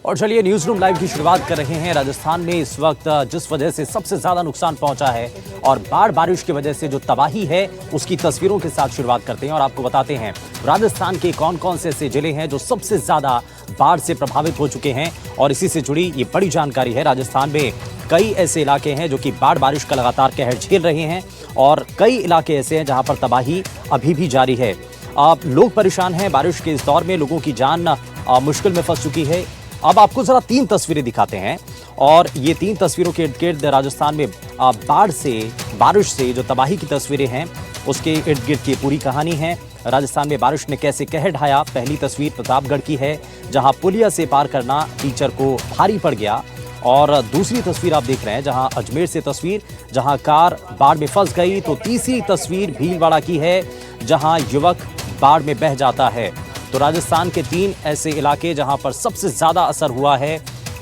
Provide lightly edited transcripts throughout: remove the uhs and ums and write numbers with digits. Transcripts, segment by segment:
और चलिए news room live की शुरुआत कर रहे हैं। राजस्थान में इस वक्त जिस वजह से सबसे ज्यादा नुकसान पहुंचा है और बारिश की वजह से जो तबाही है उसकी तस्वीरों के साथ शुरुआत करते हैं और आपको बताते हैं राजस्थान के कौन कौन से ऐसे जिले हैं जो सबसे ज्यादा बाढ़ से प्रभावित हो चुके हैं। और इसी से जुड़ी ये बड़ी जानकारी है। राजस्थान में कई ऐसे इलाके हैं जो कि बारिश का लगातार कहर झेल रहे हैं और कई इलाके ऐसे हैं जहां पर तबाही अभी भी जारी है। लोग परेशान हैं। बारिश के इस दौर में लोगों की जान मुश्किल में फंस चुकी है। अब आपको जरा 3 तस्वीरें दिखाते हैं और ये 3 तस्वीरों के इर्द गिर्द राजस्थान में बारिश से जो तबाही की तस्वीरें हैं उसके इर्द गिर्द की पूरी कहानी है। राजस्थान में बारिश ने कैसे कहर ढाया। पहली तस्वीर प्रतापगढ़ की है जहां पुलिया से पार करना टीचर को भारी पड़ गया। और दूसरी तस्वीर आप देख रहे हैं जहां अजमेर से तस्वीर जहां कार बाढ़ में फंस गई। तो तीसरी तस्वीर भीलवाड़ा की है जहां युवक बाढ़ में बह जाता है। तो राजस्थान के 3 ऐसे इलाके जहां पर सबसे ज्यादा असर हुआ है।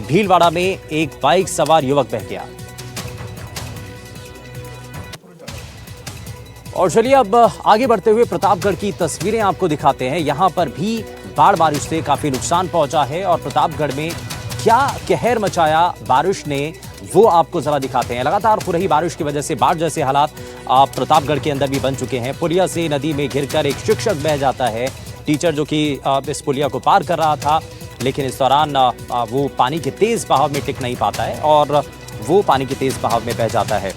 भीलवाड़ा में एक बाइक सवार युवक बह गया। और चलिए अब आगे बढ़ते हुए प्रतापगढ़ की तस्वीरें आपको दिखाते हैं। यहां पर भी बारिश से काफी नुकसान पहुंचा है और प्रतापगढ़ में क्या कहर मचाया बारिश ने वो आपको जरा दिखाते हैं। लगातार हो रही बारिश की वजह से बाढ़ जैसे हालात प्रतापगढ़ के अंदर भी बन चुके हैं। पुलिया से नदी में घिरकर एक शिक्षक बह जाता है। टीचर जो कि इस पुलिया को पार कर रहा था लेकिन इस दौरान वो पानी के तेज बहाव में टिक नहीं पाता है और वो पानी के तेज बहाव में बह जाता है।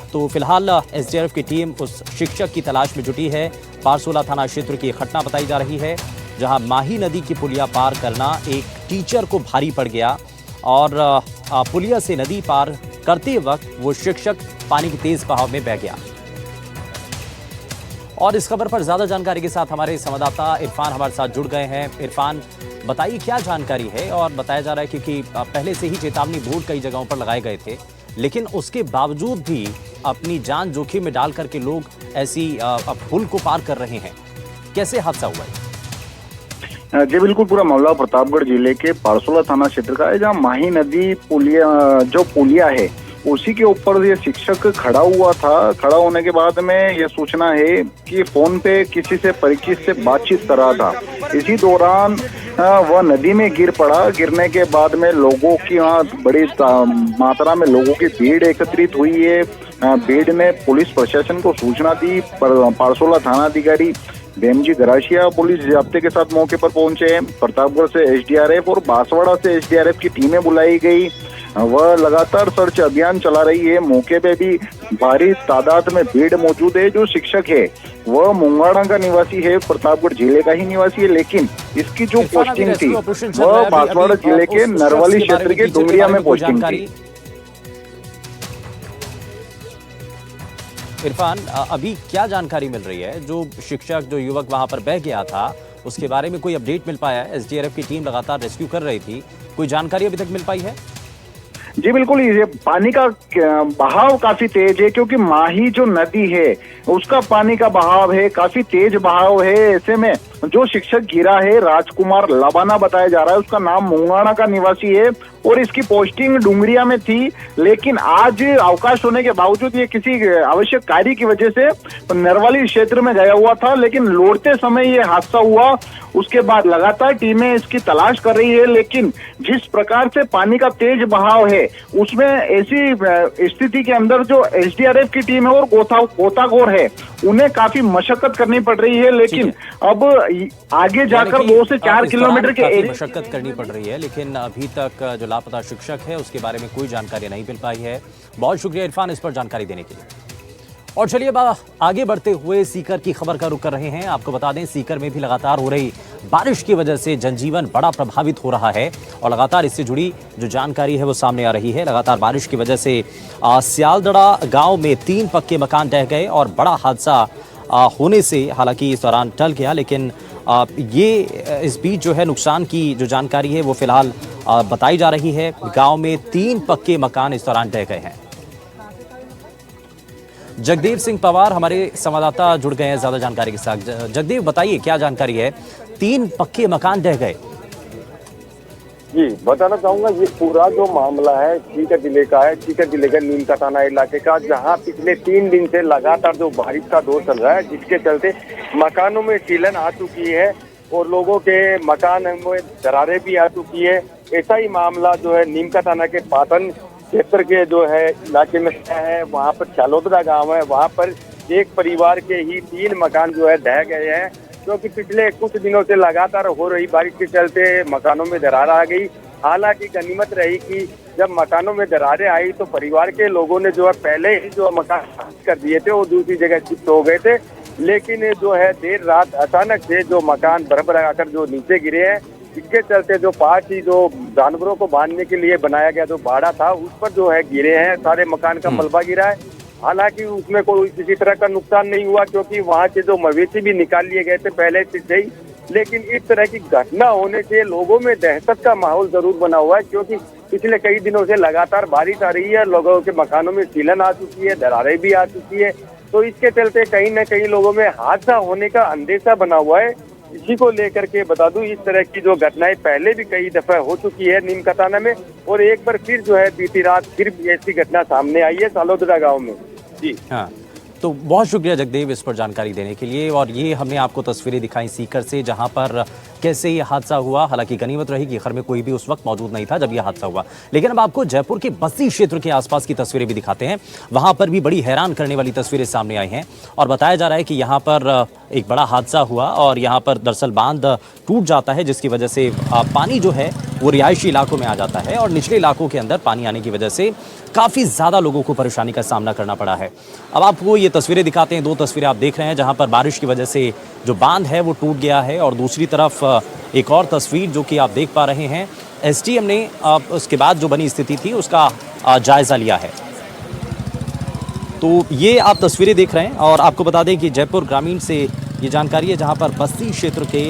तो फिलहाल एसडीआरएफ की टीम उस शिक्षक की तलाश में जुटी है। पारसोला थाना क्षेत्र की घटना बताई जा रही है जहां माही नदी की पुलिया पार करना एक टीचर को भारी पड़ गया और पुलिया से नदी पार करते वक्त वो शिक्षक पानी के तेज बहाव में बह गया। और इस खबर पर ज्यादा जानकारी के साथ हमारे संवाददाता इरफान हमारे साथ जुड़ गए हैं। इरफान, बताइए क्या जानकारी है। और बताया जा रहा है क्योंकि पहले से ही चेतावनी बोर्ड कई जगहों पर लगाए गए थे लेकिन उसके बावजूद भी अपनी जान जोखिम में डाल करके लोग ऐसी पुल को पार कर रहे हैं। कैसे हादसा हुआ है? जी बिल्कुल, पूरा मामला प्रतापगढ़ जिले के पारसोला थाना क्षेत्र का है जहाँ माही नदी पुलिया है उसी के ऊपर ये शिक्षक खड़ा हुआ था। खड़ा होने के बाद में ये सूचना है कि फोन पे किसी से परिचित से बातचीत कर रहा था। इसी दौरान वह नदी में गिर पड़ा। गिरने के बाद में लोगों की वहाँ बड़ी मात्रा में लोगों की भीड़ एकत्रित हुई है। भीड़ ने पुलिस प्रशासन को सूचना दी। पारसोला थाना अधिकारी बेमजी गराशिया पुलिस जाब्ते के साथ मौके पर पहुंचे। प्रतापगढ़ से एसडीआरएफ और बांसवाड़ा से एसडीआरएफ की टीमें बुलाई गई। वह लगातार सर्च अभियान चला रही है। मौके पे भी भारी तादाद में भीड़ मौजूद है। जो शिक्षक है वह मुंगाड़ा का निवासी है, प्रतापगढ़ जिले का ही निवासी है, लेकिन इसकी जो पोस्टिंग थी वह बांसवाड़ा जिले के नरवाली क्षेत्र के डुंगरिया में पोस्टिंग थी। इरफान, अभी क्या जानकारी मिल रही है? जो शिक्षक जो युवक वहां पर बह गया था उसके बारे में कोई अपडेट मिल पाया है? एसडीआरएफ की टीम लगातार रेस्क्यू कर रही थी, कोई जानकारी अभी तक मिल पाई है? जी बिल्कुल, ये पानी का बहाव काफी तेज है क्योंकि माही जो नदी है उसका पानी का बहाव है, काफी तेज बहाव है। ऐसे में जो शिक्षक गिरा है राजकुमार लबाना बताया जा रहा है, उसका नाम मुंगाड़ा का निवासी है और इसकी पोस्टिंग डुंगरिया में थी। लेकिन आज अवकाश होने के बावजूद ये किसी आवश्यक कार्य की वजह से नरवाली क्षेत्र में गया हुआ था, लेकिन लौटते समय ये हादसा हुआ। उसके बाद लगातार टीमें इसकी तलाश कर रही है, लेकिन जिस प्रकार से पानी का तेज बहाव है उसमें ऐसी स्थिति के अंदर जो एसडीआरएफ की टीम है और गोताखोर है उन्हें काफी मशक्कत करनी पड़ रही है। लेकिन अब आगे जाकर 2 से 4 किलोमीटर के मशक्कत करनी पड़ रही है, लेकिन अभी तक जो लापता शिक्षक है उसके बारे में कोई जानकारी नहीं मिल पाई है। बहुत शुक्रिया इरफान इस पर जानकारी देने के लिए। और चलिए आगे बढ़ते हुए सीकर की खबर का रुख कर रहे हैं। आपको बता दें सीकर में भी लगातार हो रही बारिश की वजह से जनजीवन बड़ा प्रभावित हो रहा है और लगातार इससे जुड़ी जो जानकारी है वो सामने आ रही है। लगातार बारिश की वजह से सियालदड़ा गांव में 3 पक्के मकान ढह गए और बड़ा हादसा होने से हालांकि इस दौरान टल गया, लेकिन ये इस बीच जो है नुकसान की जो जानकारी है वो फिलहाल बताई जा रही है। गाँव में 3 पक्के मकान इस दौरान ढह गए हैं। जगदेव सिंह पवार हमारे संवाददाता जुड़ गए हैं ज्यादा जानकारी के साथ। जगदेव, बताइए क्या जानकारी है? 3 पक्के मकान ढह गए। जी बताना चाहूंगा, ये पूरा जो मामला है सीकर जिले का है। सीकर जिले के नीमका थाना इलाके का, जहां पिछले 3 दिन से लगातार जो बारिश का दौर चल रहा है जिसके चलते मकानों में सीलन आ चुकी है और लोगों के मकान में दरारें भी आ चुकी है। ऐसा ही मामला जो है नीमका थाना के पाटन क्षेत्र के जो है इलाके में है। वहाँ पर चालोदरा गांव है, वहाँ पर एक परिवार के ही 3 मकान जो है ढह गए हैं, क्योंकि पिछले कुछ दिनों से लगातार हो रही बारिश के चलते मकानों में दरार आ गई। हालांकि गनीमत रही कि जब मकानों में दरारें आई तो परिवार के लोगों ने जो है पहले ही जो मकान खाली कर दिए थे, वो दूसरी जगह शिफ्ट हो गए थे। लेकिन जो है देर रात अचानक से जो मकान भरभराकर जो नीचे गिरे हैं, इसके चलते जो पास ही जो जानवरों को बांधने के लिए बनाया गया जो बाड़ा था, उस पर जो है गिरे हैं, सारे मकान का मलबा गिरा है। हालांकि उसमें कोई किसी तरह का नुकसान नहीं हुआ, क्योंकि वहां से जो मवेशी भी निकाल लिए गए थे पहले से ही। लेकिन इस तरह की घटना होने से लोगों में दहशत का माहौल जरूर बना हुआ है, क्योंकि पिछले कई दिनों से लगातार बारिश आ रही है, लोगों के मकानों में सीलन आ चुकी है, दरारें भी आ चुकी है। तो इसके चलते कहीं न कहीं लोगों में हादसा होने का अंदेशा बना हुआ है। इसी को लेकर के बता दूं, इस तरह की जो घटनाएं पहले भी कई दफा हो चुकी है नीमका थाना में, और एक बार फिर जो है बीती रात फिर ऐसी घटना सामने आई है चालोदरा गाँव में। जी हाँ, तो बहुत शुक्रिया जगदेव इस पर जानकारी देने के लिए। और ये हमने आपको तस्वीरें दिखाई सीकर से, जहां पर कैसे ये हादसा हुआ। हालांकि गनीमत रही कि घर में कोई भी उस वक्त मौजूद नहीं था जब यह हादसा हुआ। लेकिन अब आपको जयपुर के बस्ती क्षेत्र के आसपास की तस्वीरें भी दिखाते हैं। वहां पर भी बड़ी हैरान करने वाली तस्वीरें सामने आई हैं और बताया जा रहा है कि यहाँ पर एक बड़ा हादसा हुआ और यहाँ पर दरअसल बांध टूट जाता है, जिसकी वजह से पानी जो है वो रिहायशी इलाकों में आ जाता है और निचले इलाकों के अंदर पानी आने की वजह से काफ़ी ज़्यादा लोगों को परेशानी का सामना करना पड़ा है। अब आपको ये तस्वीरें दिखाते हैं। 2 तस्वीरें आप देख रहे हैं जहां पर बारिश की वजह से जो बांध है वो टूट गया है, और दूसरी तरफ एक और तस्वीर जो कि आप देख पा रहे हैं, एसडीएम ने उसके बाद जो बनी स्थिति थी उसका जायज़ा लिया है। तो ये आप तस्वीरें देख रहे हैं और आपको बता दें कि जयपुर ग्रामीण से ये जानकारी है, जहाँ पर बस्ती क्षेत्र के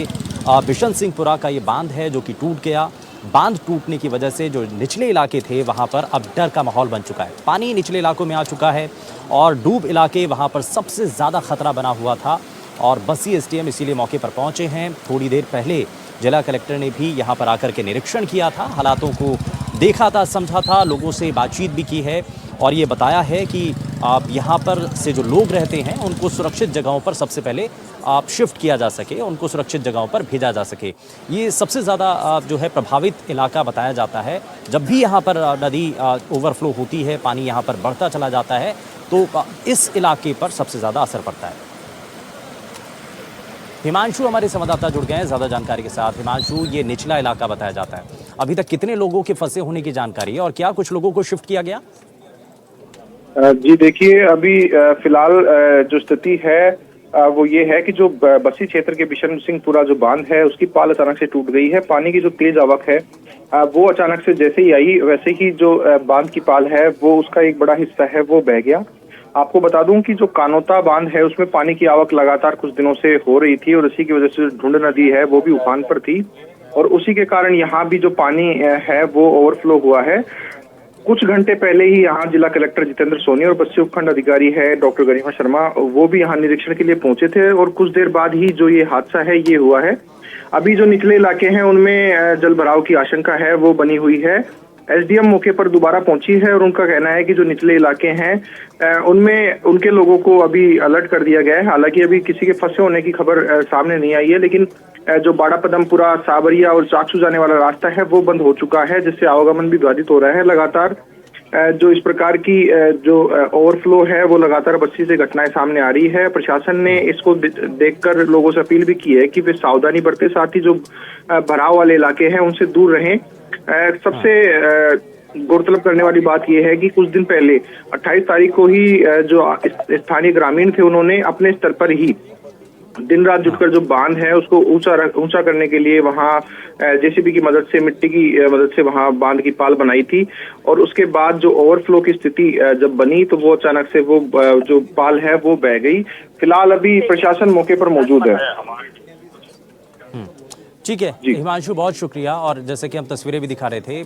बिशन सिंहपुरा का ये बांध है जो कि टूट गया। बांध टूटने की वजह से जो निचले इलाके थे वहां पर अब डर का माहौल बन चुका है। पानी निचले इलाकों में आ चुका है और डूब इलाके वहां पर सबसे ज़्यादा खतरा बना हुआ था, और बस्ती एसडीएम इसीलिए मौके पर पहुंचे हैं। थोड़ी देर पहले जिला कलेक्टर ने भी यहां पर आकर के निरीक्षण किया था, हालातों को देखा था, समझा था, लोगों से बातचीत भी की है और ये बताया है कि आप यहाँ पर से जो लोग रहते हैं उनको सुरक्षित जगहों पर सबसे पहले आप शिफ्ट किया जा सके, उनको सुरक्षित जगहों पर भेजा जा सके। ये सबसे ज़्यादा जो है प्रभावित इलाका बताया जाता है। जब भी यहाँ पर नदी ओवरफ्लो होती है, पानी यहाँ पर बढ़ता चला जाता है, तो इस इलाके पर सबसे ज़्यादा असर पड़ता है। हिमांशु हमारे संवाददाता जुड़ गए हैं ज़्यादा जानकारी के साथ। हिमांशु, ये निचला इलाका बताया जाता है, अभी तक कितने लोगों के फंसे होने की जानकारी है और क्या कुछ लोगों को शिफ्ट किया गया? जी देखिए, अभी फिलहाल जो स्थिति है वो ये है कि जो बस्ती क्षेत्र के बिशन सिंहपुरा जो बांध है उसकी पाल अचानक से टूट गई है। पानी की जो तेज आवक है वो अचानक से जैसे ही आई, वैसे ही जो बांध की पाल है वो उसका एक बड़ा हिस्सा है वो बह गया। आपको बता दूं कि जो कानोता बांध है उसमें पानी की आवक लगातार कुछ दिनों से हो रही थी और इसी की वजह से ढूंढ नदी है वो भी उफान पर थी, और उसी के कारण यहाँ भी जो पानी है वो ओवरफ्लो हुआ है। कुछ घंटे पहले ही यहाँ जिला कलेक्टर जितेंद्र सोनी और बस्ती उपखंड अधिकारी है डॉक्टर गरिमा शर्मा, वो भी यहाँ निरीक्षण के लिए पहुंचे थे और कुछ देर बाद ही जो ये हादसा है ये हुआ है। अभी जो निचले इलाके हैं उनमें जल भराव की आशंका है वो बनी हुई है। एसडीएम मौके पर दोबारा पहुंची है और उनका कहना है कि जो निचले इलाके हैं उनमें उनके लोगों को अभी अलर्ट कर दिया गया है। हालांकि अभी किसी के फंसे होने की खबर सामने नहीं आई है, लेकिन जो बाड़ा पदमपुरा, साबरिया और चाकसू जाने वाला रास्ता है वो बंद हो चुका है, जिससे आवागमन भी बाधित हो रहा है। लगातार जो इस प्रकार की जो ओवरफ्लो है वो लगातार बस्ती से घटनाएं सामने आ रही है। प्रशासन ने इसको देखकर लोगों से अपील भी की है कि वे सावधानी बरतें, साथ ही जो भराव वाले इलाके हैं उनसे दूर रहें। सबसे गौरतलब करने वाली बात यह है कि कुछ दिन पहले 28 तारीख को ही जो स्थानीय ग्रामीण थे उन्होंने अपने स्तर पर ही दिन रात जुटकर जो बांध है उसको ऊंचा करने के लिए वहां जेसीबी की मदद से, मिट्टी की मदद से वहां बांध की पाल बनाई थी, और उसके बाद जो ओवरफ्लो की स्थिति जब बनी तो वो अचानक से वो जो पाल है वो बह गई। फिलहाल अभी प्रशासन मौके पर मौजूद है। ठीक है हिमांशु, बहुत शुक्रिया। और जैसे कि हम तस्वीरें भी दिखा रहे थे,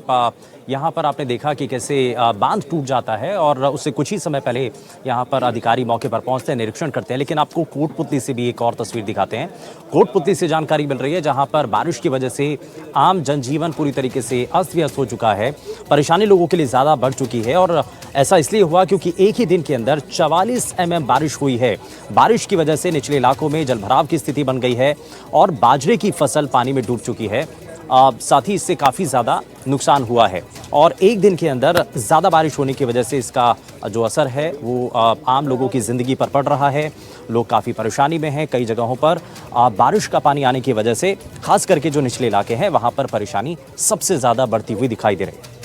यहाँ पर आपने देखा कि कैसे बांध टूट जाता है और उससे कुछ ही समय पहले यहाँ पर अधिकारी मौके पर पहुँचते हैं, निरीक्षण करते हैं। लेकिन आपको कोटपुतली से भी एक और तस्वीर दिखाते हैं। कोटपुतली से जानकारी मिल रही है जहाँ पर बारिश की वजह से आम जनजीवन पूरी तरीके से अस्त व्यस्त हो चुका है, परेशानी लोगों के लिए ज़्यादा बढ़ चुकी है। और ऐसा इसलिए हुआ क्योंकि एक ही दिन के अंदर 44 mm बारिश हुई है। बारिश की वजह से निचले इलाकों में जलभराव की स्थिति बन गई है और बाजरे की फसल पानी में डूब चुकी है। साथ ही इससे काफ़ी ज़्यादा नुकसान हुआ है और एक दिन के अंदर ज़्यादा बारिश होने की वजह से इसका जो असर है वो आम लोगों की ज़िंदगी पर पड़ रहा है। लोग काफ़ी परेशानी में हैं। कई जगहों पर बारिश का पानी आने की वजह से खास करके जो निचले इलाके हैं वहाँ पर परेशानी सबसे ज़्यादा बढ़ती हुई दिखाई दे रही है।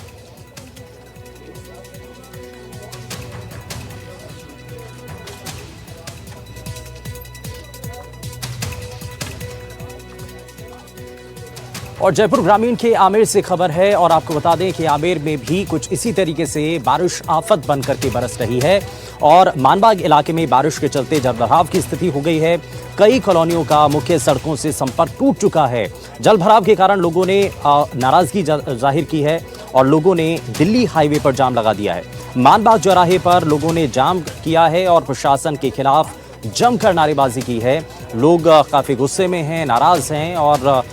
और जयपुर ग्रामीण के आमेर से खबर है और आपको बता दें कि आमेर में भी कुछ इसी तरीके से बारिश आफत बन करके बरस रही है और मानबाग इलाके में बारिश के चलते जलभराव की स्थिति हो गई है। कई कॉलोनियों का मुख्य सड़कों से संपर्क टूट चुका है। जलभराव के कारण लोगों ने नाराजगी जाहिर की है और लोगों ने दिल्ली हाईवे पर जाम लगा दिया है। मानबाग चौराहे पर लोगों ने जाम किया है और प्रशासन के खिलाफ जमकर नारेबाजी की है। लोग काफी गुस्से में हैं, नाराज हैं और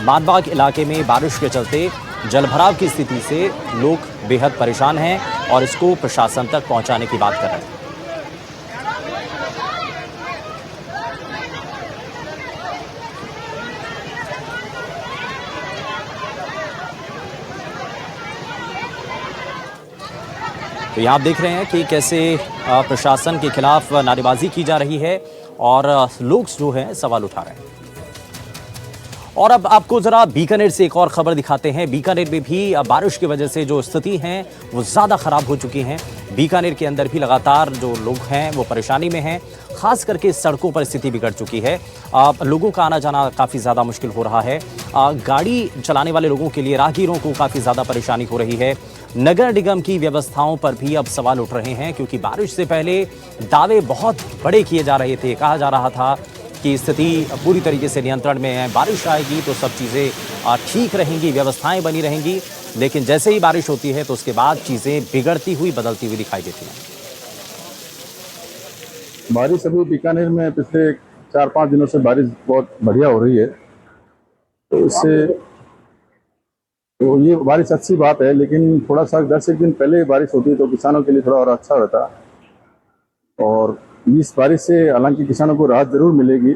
मानबाग इलाके में बारिश के चलते जलभराव की स्थिति से लोग बेहद परेशान हैं और इसको प्रशासन तक पहुंचाने की बात कर रहे हैं। तो यहाँ आप देख रहे हैं कि कैसे प्रशासन के खिलाफ नारेबाजी की जा रही है और लोग जो हैं सवाल उठा रहे हैं। और अब आपको जरा बीकानेर से एक और खबर दिखाते हैं। बीकानेर में भी बारिश की वजह से जो स्थिति है वो ज़्यादा ख़राब हो चुकी हैं। बीकानेर के अंदर भी लगातार जो लोग हैं वो परेशानी में हैं। खास करके सड़कों पर स्थिति बिगड़ चुकी है। लोगों का आना जाना काफ़ी ज़्यादा मुश्किल हो रहा है। गाड़ी चलाने वाले लोगों के लिए, राहगीरों को काफ़ी ज़्यादा परेशानी हो रही है। नगर निगम की व्यवस्थाओं पर भी अब सवाल उठ रहे हैं क्योंकि बारिश से पहले दावे बहुत बड़े किए जा रहे थे। कहा जा रहा था कि स्थिति पूरी तरीके से नियंत्रण में है, बारिश आएगी तो सब चीज़ें ठीक रहेंगी, व्यवस्थाएं बनी रहेंगी। लेकिन जैसे ही बारिश होती है तो उसके बाद चीज़ें बिगड़ती हुई, बदलती हुई दिखाई देती हैं। बारिश अभी बीकानेर में पिछले 4-5 दिनों से बारिश बहुत बढ़िया हो रही है, तो इससे तो ये बारिश अच्छी बात है। लेकिन थोड़ा सा 10 दिन पहले बारिश होती तो किसानों के लिए थोड़ा और अच्छा रहता। और इस बारिश से हालांकि किसानों को राहत जरूर मिलेगी।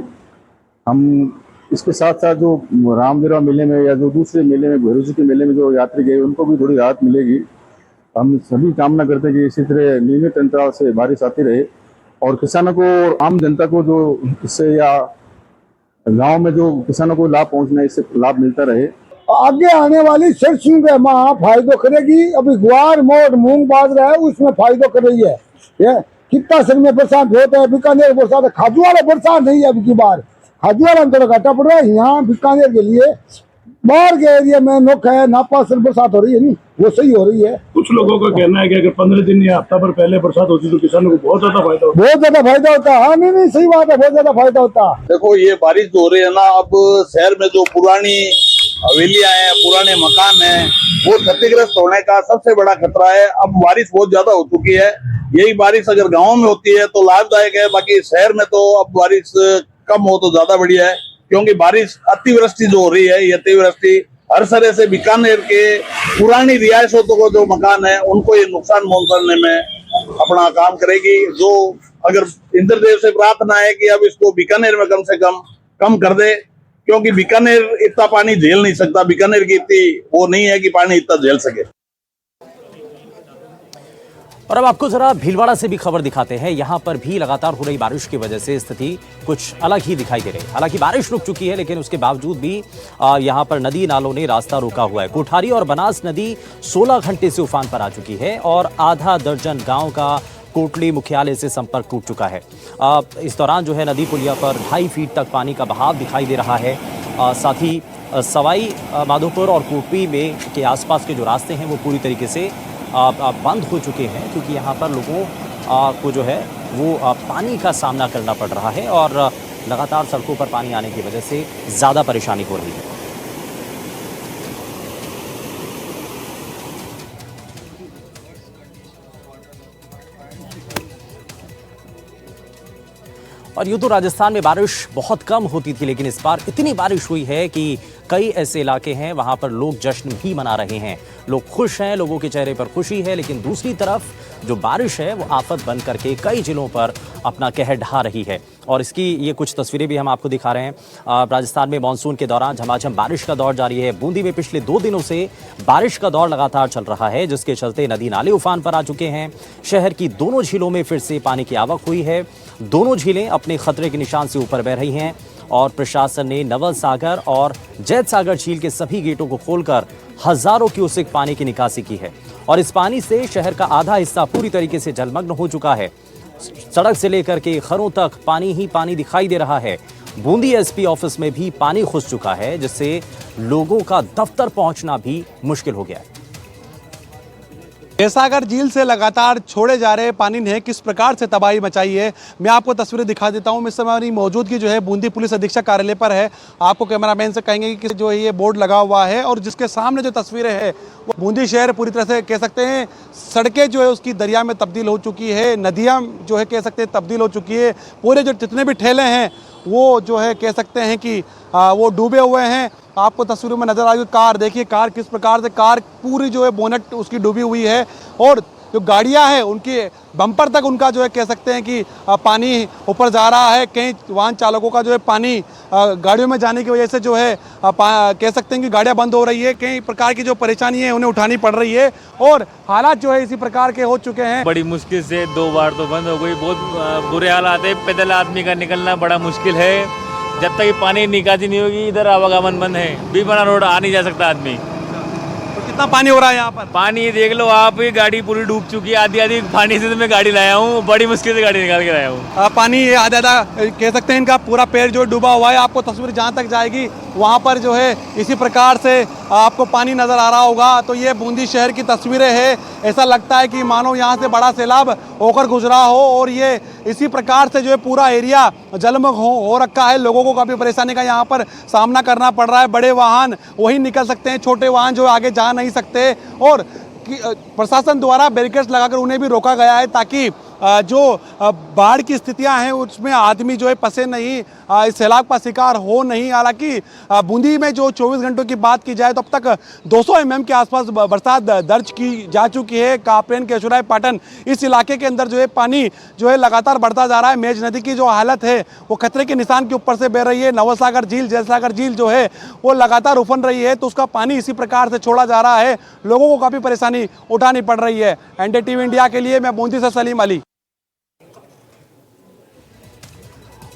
हम इसके साथ साथ जो रामदेवरा मेले में या जो दूसरे मेले में, भैरव जी के मेले में जो यात्री गए उनको भी थोड़ी राहत मिलेगी। हम सभी कामना करते हैं कि इसी तरह नियमित अंतराल से बारिश आती रहे और किसानों को, आम जनता को जो इससे या गाँव में जो किसानों को लाभ पहुँचना है इससे लाभ मिलता रहे। आगे आने वाली सरसों के माह फायदो करेगी। अभी ग्वार, मोट, मूंग, बाजरा है उसमें फायदो कर रही है। ये कितना सर में बरसात होता है, बीकानेर बरसात है, खाजूवाड़ा बरसात नहीं है। अब की बार खाजूवाड़ा में थोड़ा घाटा पड़ रहा है। यहाँ बीकानेर के लिए बाहर के एरिया में नोखा है, नापा सर बरसात हो रही है, नहीं वो सही हो रही है। कुछ लोगों का कहना है कि अगर 15 दिन या हफ्ता भर पहले बरसात होती तो किसानों को बहुत ज्यादा फायदा होता। बहुत ज्यादा फायदा होता है। हाँ नहीं सही बात है, बहुत ज्यादा फायदा होता। देखो ये बारिश जो हो रही है ना, अब शहर में जो पुरानी हवेलियां हैं, पुराने मकान हैं, वो क्षतिग्रस्त होने का सबसे बड़ा खतरा है। अब बारिश बहुत ज्यादा हो चुकी है। यही बारिश अगर गाँव में होती है तो लाभदायक है, बाकी शहर में तो अब बारिश कम हो तो ज्यादा बढ़िया है। क्योंकि बारिश अतिवृष्टि जो हो रही है, ये अतिवृष्टि हर तरह से बीकानेर के पुरानी रिहायशों को जो मकान है उनको ये नुकसान पहुंचाने में अपना काम करेगी। जो अगर इंद्रदेव से प्रार्थना है कि अब इसको बीकानेर में कम से कम कर दे, क्योंकि बीकानेर इतना पानी झेल नहीं सकता। बीकानेर की इतनी वो नहीं है कि पानी इतना झेल सके। और अब आपको जरा भीलवाड़ा से भी खबर दिखाते हैं। यहां पर भी लगातार हो रही बारिश की वजह से स्थिति कुछ अलग ही दिखाई दे रही है। हालांकि बारिश रुक चुकी है लेकिन उसके बावजूद भी यहां पर नदी नालों ने रास्ता रोका हुआ है। कोठारी और बनास नदी 16 घंटे से उफान पर आ चुकी है और आधा दर्जन गांव का कोटली मुख्यालय से संपर्क टूट चुका है। इस दौरान जो है नदी पुलिया पर 2.5 फीट तक पानी का बहाव दिखाई दे रहा है। साथ ही सवाई माधोपुर और कोटली में के आसपास के जो रास्ते हैं वो पूरी तरीके से बंद हो चुके हैं क्योंकि यहाँ पर लोगों को जो है वो पानी का सामना करना पड़ रहा है और लगातार सड़कों पर पानी आने की वजह से ज़्यादा परेशानी हो रही है। और यूं तो राजस्थान में बारिश बहुत कम होती थी लेकिन इस बार इतनी बारिश हुई है कि कई ऐसे इलाके हैं वहां पर लोग जश्न भी मना रहे हैं, लोग खुश हैं, लोगों के चेहरे पर खुशी है। लेकिन दूसरी तरफ जो बारिश है वो आफत बन करके कई जिलों पर अपना कहर ढा रही है। और इसकी ये कुछ तस्वीरें भी हम आपको दिखा रहे हैं। राजस्थान में मानसून के दौरान झमाझम बारिश का दौर जारी है। बूंदी में पिछले 2 दिनों से बारिश का दौर लगातार चल रहा है, जिसके चलते नदी नाले उफान पर आ चुके हैं। शहर की दोनों झीलों में फिर से पानी की आवक हुई है। दोनों झीलें अपने खतरे के निशान से ऊपर बह रही हैं और प्रशासन ने नवल सागर और जैत सागर झील के सभी गेटों को खोलकर हजारों क्यूसेक पानी की निकासी की है। और इस पानी से शहर का आधा हिस्सा पूरी तरीके से जलमग्न हो चुका है। सड़क से लेकर के घरों तक पानी ही पानी दिखाई दे रहा है। बूंदी एसपी ऑफिस में भी पानी घुस चुका है, जिससे लोगों का दफ्तर पहुंचना भी मुश्किल हो गया है। जयसागर झील से लगातार छोड़े जा रहे पानी ने किस प्रकार से तबाही मचाई है, मैं आपको तस्वीरें दिखा देता हूं। इस समय हमारी मौजूदगी जो है बूंदी पुलिस अधीक्षक कार्यालय पर है। आपको कैमरामैन से कहेंगे कि जो ये बोर्ड लगा हुआ है और जिसके सामने जो तस्वीरें हैं वो बूंदी शहर पूरी तरह से कह सकते हैं सड़कें जो है उसकी दरिया में तब्दील हो चुकी है, नदियाँ जो है कह सकते हैं तब्दील हो चुकी है। पूरे जो जितने भी ठेले हैं वो जो है कह सकते हैं कि वो डूबे हुए हैं। आपको तस्वीरों में नजर आएगी कार, देखिए कार किस प्रकार से कार पूरी जो है बोनट उसकी डूबी हुई है और जो गाड़ियां हैं उनके बम्पर तक उनका जो है कह सकते हैं कि पानी ऊपर जा रहा है। कई वाहन चालकों का जो है पानी गाड़ियों में जाने की वजह से जो है कह सकते हैं कि गाड़ियां बंद हो रही है। कई प्रकार की जो परेशानी है उन्हें उठानी पड़ रही है और हालात जो है इसी प्रकार के हो चुके हैं। बड़ी मुश्किल से 2 बार तो बंद हो गई, बहुत बुरे हालात है। पैदल आदमी का निकलना बड़ा मुश्किल है। जब तक पानी निकासी नहीं होगी इधर आवागमन बंद है। बीबना रोड आ नहीं जा सकता आदमी। तो कितना पानी हो रहा है यहाँ पर? पानी देख लो आप, गाड़ी पूरी डूब चुकी है। आधी पानी से तो मैं गाड़ी लाया हूँ, बड़ी मुश्किल से गाड़ी निकाल के लाया हूँ। पानी आधा कह सकते हैं इनका पूरा पैर जो डूबा हुआ है। आपको तस्वीर जहाँ तक जाएगी वहाँ पर जो है इसी प्रकार से आपको पानी नजर आ रहा होगा। तो ये बूंदी शहर की तस्वीरें हैं। ऐसा लगता है कि मानो यहाँ से बड़ा सैलाब होकर गुजरा हो और ये इसी प्रकार से जो है पूरा एरिया जलमग्न हो रखा है। लोगों को काफ़ी परेशानी का यहाँ पर सामना करना पड़ रहा है। बड़े वाहन वही निकल सकते हैं, छोटे वाहन जो आगे जा नहीं सकते और प्रशासन द्वारा बैरिकेड्स लगाकर उन्हें भी रोका गया है ताकि जो बाढ़ की स्थितियां हैं उसमें आदमी जो है फंसे नहीं, इस सैलाब का शिकार हो नहीं। हालांकि बूंदी में जो 24 घंटों की बात की जाए तो अब तक 200 mm के आसपास बरसात दर्ज की जा चुकी है। कापरेन, केशोराय, पाटन इस इलाके के अंदर जो है पानी जो है लगातार बढ़ता जा रहा है। मेज नदी की जो हालत है वो खतरे के निशान के ऊपर से बह रही है। नवल सागर झील, जयसागर झील जो है वो लगातार उफन रही है, तो उसका पानी इसी प्रकार से छोड़ा जा रहा है। लोगों को काफ़ी परेशानी उठानी पड़ रही है। NDTV इंडिया के लिए मैं बूंदी से सलीम अली।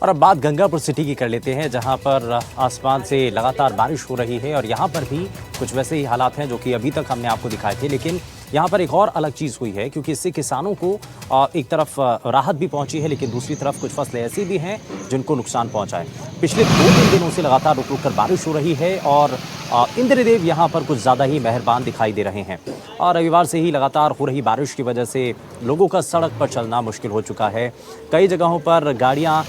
और अब बात गंगापुर सिटी की कर लेते हैं, जहां पर आसमान से लगातार बारिश हो रही है और यहां पर भी कुछ वैसे ही हालात हैं जो कि अभी तक हमने आपको दिखाए थे। लेकिन यहां पर एक और अलग चीज़ हुई है, क्योंकि इससे किसानों को एक तरफ राहत भी पहुंची है, लेकिन दूसरी तरफ कुछ फसलें ऐसी भी हैं जिनको नुकसान पहुंचा है। पिछले 2-3 दिनों से लगातार रुक रुक कर बारिश हो रही है और इंद्रदेव यहां पर कुछ ज़्यादा ही मेहरबान दिखाई दे रहे हैं। और रविवार से ही लगातार हो रही बारिश की वजह से लोगों का सड़क पर चलना मुश्किल हो चुका है। कई जगहों पर गाड़ियाँ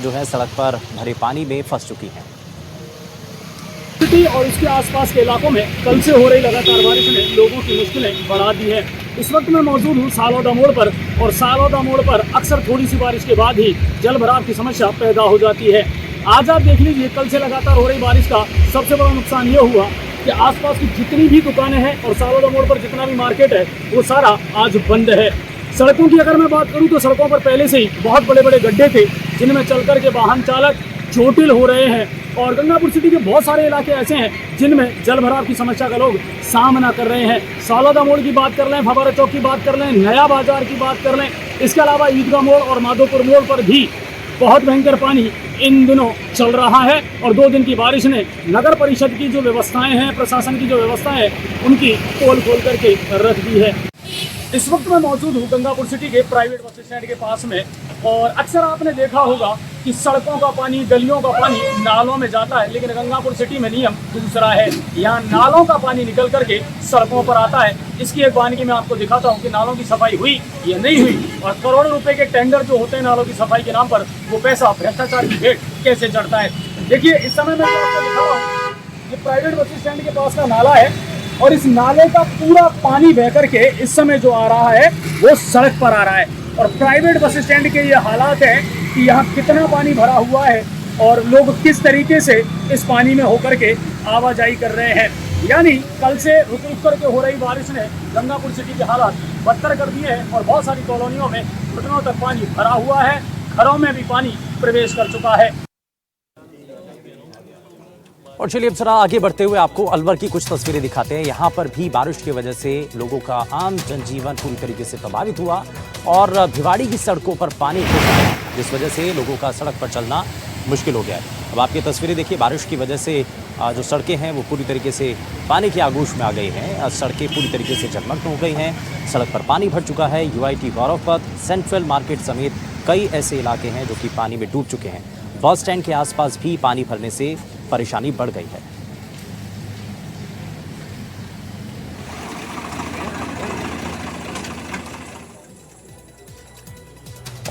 जो है सड़क पर भरे पानी में फंस चुकी हैं। सिटी और इसके आसपास के इलाकों में कल से हो रही लगातार बारिश ने लोगों की मुश्किलें बढ़ा दी है। इस वक्त मैं मौजूद हूँ सालौदा मोड़ पर और सालौदा मोड़ पर अक्सर थोड़ी सी बारिश के बाद ही जल भराव की समस्या पैदा हो जाती है। आज आप देख लीजिए, कल से लगातार हो रही बारिश का सबसे बड़ा नुकसान ये हुआ कि आसपास की जितनी भी दुकानें हैं और सालौदा मोड़ पर जितना भी मार्केट है वो सारा आज बंद है। सड़कों की अगर मैं बात करूं तो सड़कों पर पहले से ही बहुत बड़े बड़े गड्ढे थे जिनमें चलकर के वाहन चालक चोटिल हो रहे हैं। और गंगापुर सिटी के बहुत सारे इलाके ऐसे हैं जिनमें जल भराव की समस्या का लोग सामना कर रहे हैं। सालौदा मोड़ की बात कर लें, फव्वारा चौक की बात कर लें, नया बाजार की बात कर लें, इसके अलावा ईदगाह मोड़ और माधोपुर मोड़ पर भी बहुत भयंकर पानी इन दिनों चल रहा है। और 2 दिन की बारिश ने नगर परिषद की जो व्यवस्थाएं हैं, प्रशासन की जो व्यवस्थाएं हैं, उनकी पोल खोल करके रख दी है। इस वक्त मैं मौजूद हूँ गंगापुर सिटी के प्राइवेट बस स्टैंड के पास में और अक्सर आपने देखा होगा कि सड़कों का पानी, गलियों का पानी नालों में जाता है, लेकिन गंगापुर सिटी में नियम दूसरा है। यहाँ नालों का पानी निकल करके सड़कों पर आता है। इसकी एक वानगी मैं आपको दिखाता हूँ कि नालों की सफाई हुई या नहीं हुई और करोड़ों रुपए के टेंडर जो होते हैं नालों की सफाई के नाम पर, वो पैसा भ्रष्टाचार की भेंट कैसे चढ़ता है। देखिए, इस समय मैं आपको दिखा रहा हूँ, ये प्राइवेट बस स्टैंड के पास का नाला है और इस नाले का पूरा पानी बह करके इस समय जो आ रहा है वो सड़क पर आ रहा है। और प्राइवेट बस स्टैंड के ये हालात हैं कि यहाँ कितना पानी भरा हुआ है और लोग किस तरीके से इस पानी में होकर के आवाजाही कर रहे हैं। यानी कल से रुक रुक करके हो रही बारिश ने गंगापुर सिटी के हालात बदतर कर दिए हैं और बहुत सारी कॉलोनियों में घुटनों तक पानी भरा हुआ है, घरों में भी पानी प्रवेश कर चुका है। और चलिए अब जरा आगे बढ़ते हुए आपको अलवर की कुछ तस्वीरें दिखाते हैं। यहाँ पर भी बारिश की वजह से लोगों का आम जनजीवन पूरी तरीके से प्रभावित हुआ और भिवाड़ी की सड़कों पर पानी घुस गया, जिस वजह से लोगों का सड़क पर चलना मुश्किल हो गया है। अब आपकी तस्वीरें देखिए, बारिश की वजह से जो सड़कें हैं वो पूरी तरीके से पानी की आगोश में आ गई हैं। सड़कें पूरी तरीके से जलमग्न हो गई हैं, सड़क पर पानी भर चुका है। UIT गौरव पथ, सेंट्रल मार्केट समेत कई ऐसे इलाके हैं जो कि पानी में डूब चुके हैं। बस स्टैंड के आसपास भी पानी भरने से परेशानी बढ़ गई है।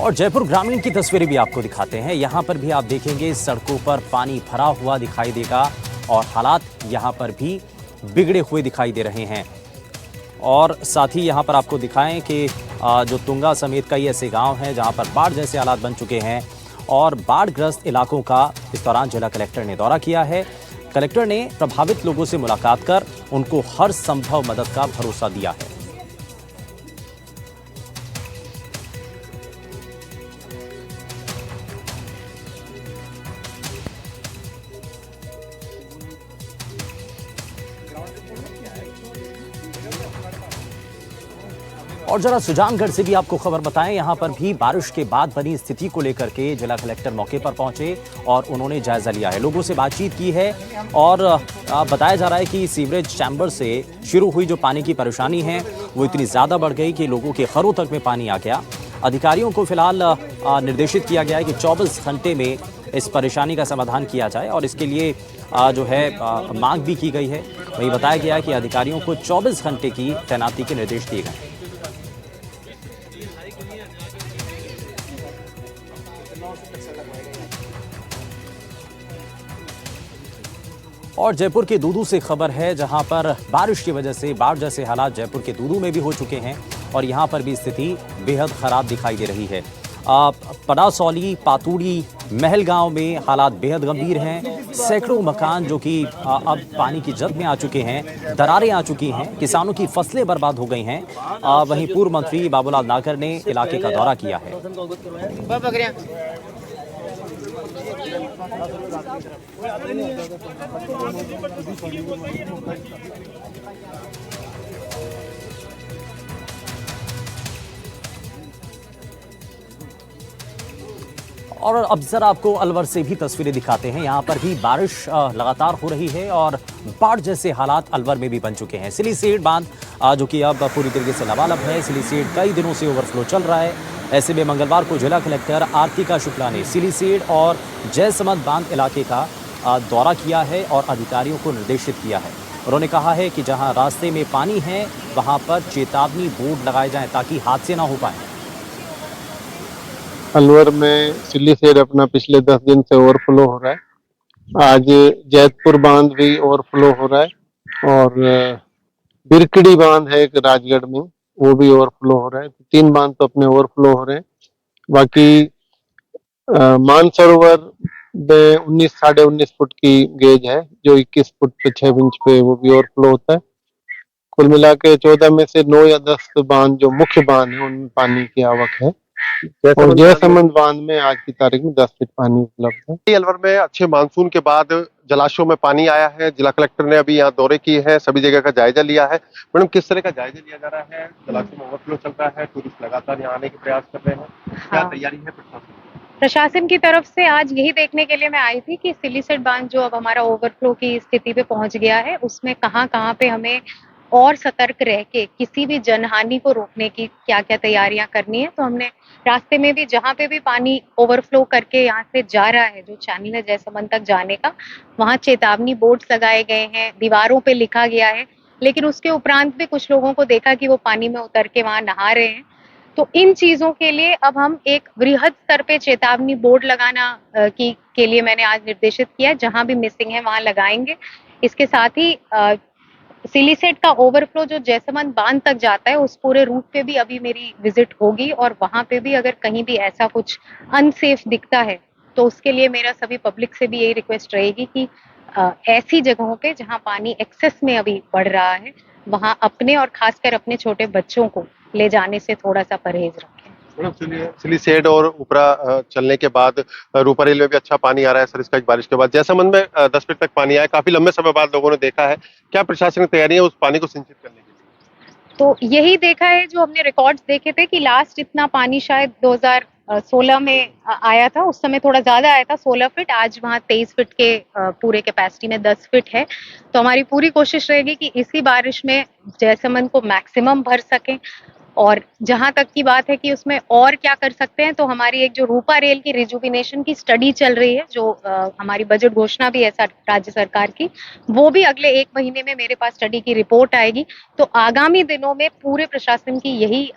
और जयपुर ग्रामीण की तस्वीरें भी आपको दिखाते हैं। यहां पर भी आप देखेंगे सड़कों पर पानी भरा हुआ दिखाई देगा और हालात यहां पर भी बिगड़े हुए दिखाई दे रहे हैं। और साथ ही यहां पर आपको दिखाएं कि जो तुंगा समेत कई ऐसे गांव हैं जहां पर बाढ़ जैसे हालात बन चुके हैं और बाढ़ग्रस्त इलाकों का इस दौरान जिला कलेक्टर ने दौरा किया है। कलेक्टर ने प्रभावित लोगों से मुलाकात कर उनको हर संभव मदद का भरोसा दिया है। और जरा सुजानगढ़ से भी आपको खबर बताएं, यहां पर भी बारिश के बाद बनी स्थिति को लेकर के जिला कलेक्टर मौके पर पहुंचे और उन्होंने जायजा लिया है, लोगों से बातचीत की है। और बताया जा रहा है कि सीवरेज चैम्बर से शुरू हुई जो पानी की परेशानी है वो इतनी ज़्यादा बढ़ गई कि लोगों के घरों तक में पानी आ गया। अधिकारियों को फिलहाल निर्देशित किया गया है कि 24 घंटे में इस परेशानी का समाधान किया जाए और इसके लिए जो है मांग भी की गई है। वही बताया गया है कि अधिकारियों को 24 घंटे की तैनाती के निर्देश दिए गए। और जयपुर के दूदू से खबर है, जहां पर बारिश की वजह से बाढ़ जैसे हालात जयपुर के दूदू में भी हो चुके हैं और यहां पर भी स्थिति बेहद खराब दिखाई दे रही है। पनासौली, पातूड़ी, महल गांव में हालात बेहद गंभीर हैं। सैकड़ों मकान जो कि अब पानी की जद में आ चुके हैं, दरारें आ चुकी हैं, किसानों की फसलें बर्बाद हो गई हैं। वहीं पूर्व मंत्री बाबूलाल नागर ने इलाके का दौरा किया है। और अब जरा आपको अलवर से भी तस्वीरें दिखाते हैं। यहाँ पर भी बारिश लगातार हो रही है और बाढ़ जैसे हालात अलवर में भी बन चुके हैं। सिलीसेट बांध जो कि अब पूरी तरीके से लबालब है, सिलीसेट कई दिनों से ओवरफ्लो चल रहा है। ऐसे में मंगलवार को जिला कलेक्टर आरतिका शुक्ला ने सिलीसेट और जयसमंद बांध इलाके का दौरा किया है और अधिकारियों को निर्देशित किया है। उन्होंने कहा है कि जहां रास्ते में पानी है वहां पर चेतावनी बोर्ड लगाए जाएं ताकि हादसे ना हो पाए। अलवर में सिलीसेट अपना पिछले 10 दिन से ओवरफ्लो हो रहा है। आज जैतपुर बांध भी ओवरफ्लो हो रहा है और बिरकड़ी बांध है एक राजगढ़ में, वो भी ओवरफ्लो हो रहा है। 3 बांध तो अपने ओवरफ्लो हो रहे हैं। बाकी मानसरोवर में 19 साढ़े 19 फुट की गेज है जो 21 फुट पे 6 इंच पे वो भी ओवरफ्लो होता है। कुल मिला के 14 में से 9 या 10 बांध जो मुख्य बांध है उनमें पानी की आवक है और जयसमंद बांध में आज की तारीख में 10 फीट पानी उपलब्ध है। अलवर में अच्छे मानसून के बाद जलाशयों में पानी आया है। जिला कलेक्टर ने अभी यहाँ दौरे किए हैं, सभी जगह का जायजा लिया है। मैडम, किस तरह का जायजा लिया जा रहा है? जलाशयों में ओवरफ्लो चल रहा है, टूरिस्ट लगातार यहाँ आने के प्रयास कर रहे हैं, क्या तैयारी है प्रशासन की तरफ से? आज यही देखने के लिए मैं आई थी कि सिलीसेट बांध जो अब हमारा ओवरफ्लो की स्थिति पे पहुंच गया है, उसमें कहां पे हमें और सतर्क रह के किसी भी जनहानि को रोकने की क्या क्या तैयारियां करनी है। तो हमने रास्ते में भी जहां पे भी पानी ओवरफ्लो करके यहाँ से जा रहा है, जो चैनल है जयसमंद तक जाने का, वहां चेतावनी बोर्ड्स लगाए गए हैं, दीवारों पे लिखा गया है। लेकिन उसके उपरांत भी कुछ लोगों को देखा कि वो पानी में उतर के वहां नहा रहे हैं। तो इन चीजों के लिए अब हम एक वृहद स्तर पे चेतावनी बोर्ड लगाना के लिए मैंने आज निर्देशित किया है। जहां भी मिसिंग है वहां लगाएंगे। इसके साथ ही सिलीसेट का ओवरफ्लो जो जयसमंद बांध तक जाता है, उस पूरे रूट पे भी अभी मेरी विजिट होगी और वहां पे भी अगर कहीं भी ऐसा कुछ अनसेफ दिखता है तो उसके लिए मेरा सभी पब्लिक से भी यही रिक्वेस्ट रहेगी कि ऐसी जगहों पे जहां पानी एक्सेस में अभी बढ़ रहा है वहां अपने और खासकर अपने छोटे बच्चों को ले जाने से थोड़ा सा परहेज रखें। सिलीसेड और उपरा चलने के बाद रूपा रेल में भी अच्छा पानी आ रहा है सर इसका बारिश के बाद। जैसलमेर में 10 फीट तक पानी आया, काफी लंबे समय बाद लोगों ने देखा है। क्या प्रशासनिक तैयारी है उस पानी को सिंचित करने के लिए? तो यही देखा है जो हमने रिकॉर्ड्स देखे थे कि लास्ट इतना पानी शायद 2016 में आया था, उस समय थोड़ा ज्यादा आया था 16 फीट, आज वहाँ 23 फीट के पूरे कैपेसिटी में 10 फीट है। तो हमारी पूरी कोशिश रहेगी कि इसी बारिश में जैसलमेर को मैक्सिमम भर सकें। और जहां तक की बात है कि उसमें और क्या कर सकते हैं, तो हमारी एक जो रूपा रेल की रिजुविनेशन की स्टडी चल रही है, जो हमारी बजट घोषणा भी है राज्य सरकार की, वो भी अगले 1 महीने में मेरे पास स्टडी की रिपोर्ट आएगी। तो आगामी दिनों में पूरे प्रशासन की यही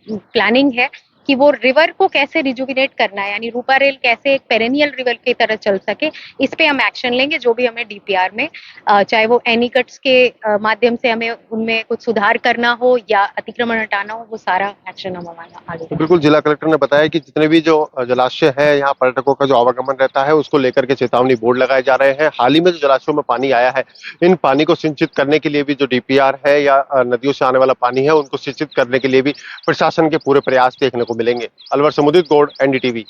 प्लानिंग है कि वो रिवर को कैसे रिजुविनेट करना है, यानी रूपा रेल कैसे एक पेरेनियल रिवर की तरह चल सके, इस पे हम एक्शन लेंगे। जो भी हमें डीपीआर में चाहे वो एनीकट्स के माध्यम से हमें उनमें कुछ सुधार करना हो या अतिक्रमण हटाना हो, वो सारा एक्शन हम हमारा आगे। तो बिल्कुल जिला कलेक्टर ने बताया कि जितने भी जो जलाशय है यहाँ पर्यटकों का जो आवागमन रहता है उसको लेकर के चेतावनी बोर्ड लगाए जा रहे हैं। हाल ही में जो जलाशयों में पानी आया है, इन पानी को सिंचित करने के लिए भी जो डीपीआर है या नदियों से आने वाला पानी है उनको सिंचित करने के लिए भी प्रशासन के पूरे प्रयास देखने को मिलेंगे। अलवर से मुदित गौड़, एनडीटीवी।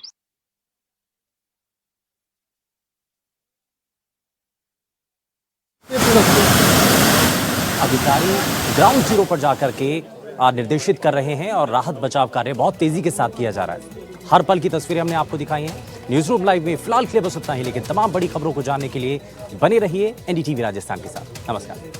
अधिकारी ग्राउंड जीरो पर जाकर के निर्देशित कर रहे हैं और राहत बचाव कार्य बहुत तेजी के साथ किया जा रहा है। हर पल की तस्वीरें हमने आपको दिखाई हैं। न्यूज रूम लाइव में फिलहाल के लिए बस उतना ही, लेकिन तमाम बड़ी खबरों को जानने के लिए बने रहिए एनडीटीवी राजस्थान के साथ। नमस्कार।